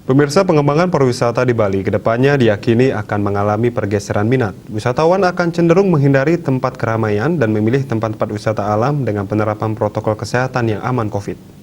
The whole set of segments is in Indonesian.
Pemirsa, pengembangan pariwisata di Bali kedepannya diyakini akan mengalami pergeseran minat. Wisatawan akan cenderung menghindari tempat keramaian dan memilih tempat-tempat wisata alam dengan penerapan protokol kesehatan yang aman COVID.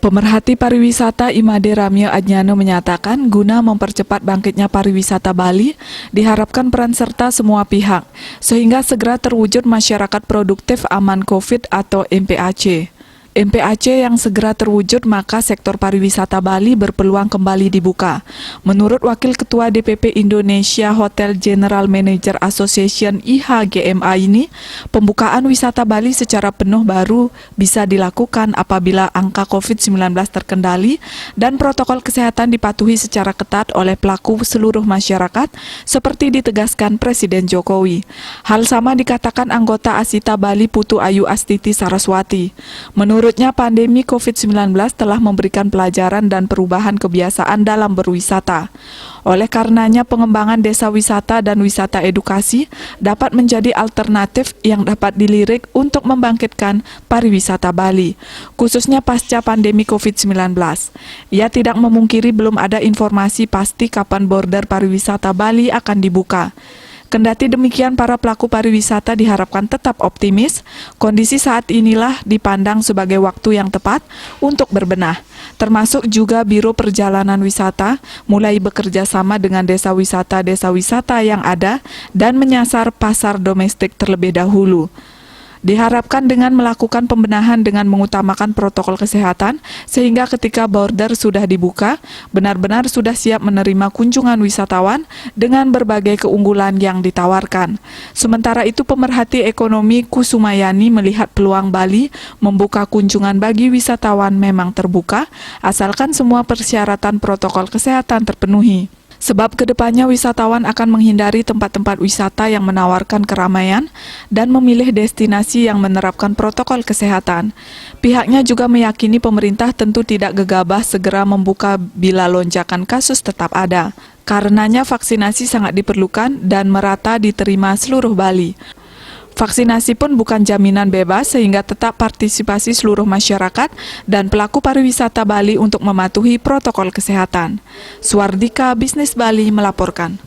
Pemerhati pariwisata Imade Ramyo Adnyano menyatakan guna mempercepat bangkitnya pariwisata Bali, diharapkan peran serta semua pihak, sehingga segera terwujud masyarakat produktif aman COVID atau MPAC. MPAC yang segera terwujud, maka sektor pariwisata Bali berpeluang kembali dibuka. Menurut Wakil Ketua DPP Indonesia Hotel General Manager Association IHGMA ini, pembukaan wisata Bali secara penuh baru bisa dilakukan apabila angka COVID-19 terkendali dan protokol kesehatan dipatuhi secara ketat oleh pelaku seluruh masyarakat, seperti ditegaskan Presiden Jokowi. Hal sama dikatakan anggota Asita Bali Putu Ayu Astiti Saraswati. Menurutnya, pandemi COVID-19 telah memberikan pelajaran dan perubahan kebiasaan dalam berwisata. Oleh karenanya, pengembangan desa wisata dan wisata edukasi dapat menjadi alternatif yang dapat dilirik untuk membangkitkan pariwisata Bali, khususnya pasca pandemi COVID-19. Ia tidak memungkiri belum ada informasi pasti kapan border pariwisata Bali akan dibuka. Kendati demikian, para pelaku pariwisata diharapkan tetap optimis. Kondisi saat inilah dipandang sebagai waktu yang tepat untuk berbenah, termasuk juga Biro Perjalanan Wisata mulai bekerja sama dengan desa wisata yang ada dan menyasar pasar domestik terlebih dahulu. Diharapkan dengan melakukan pembenahan dengan mengutamakan protokol kesehatan, sehingga ketika border sudah dibuka, benar-benar sudah siap menerima kunjungan wisatawan dengan berbagai keunggulan yang ditawarkan. Sementara itu, pemerhati ekonomi Kusumayani melihat peluang Bali membuka kunjungan bagi wisatawan memang terbuka, asalkan semua persyaratan protokol kesehatan terpenuhi. Sebab kedepannya wisatawan akan menghindari tempat-tempat wisata yang menawarkan keramaian dan memilih destinasi yang menerapkan protokol kesehatan. Pihaknya juga meyakini pemerintah tentu tidak gegabah segera membuka bila lonjakan kasus tetap ada. Karenanya vaksinasi sangat diperlukan dan merata diterima seluruh Bali. Vaksinasi pun bukan jaminan bebas, sehingga tetap partisipasi seluruh masyarakat dan pelaku pariwisata Bali untuk mematuhi protokol kesehatan. Suardika Bisnis Bali melaporkan.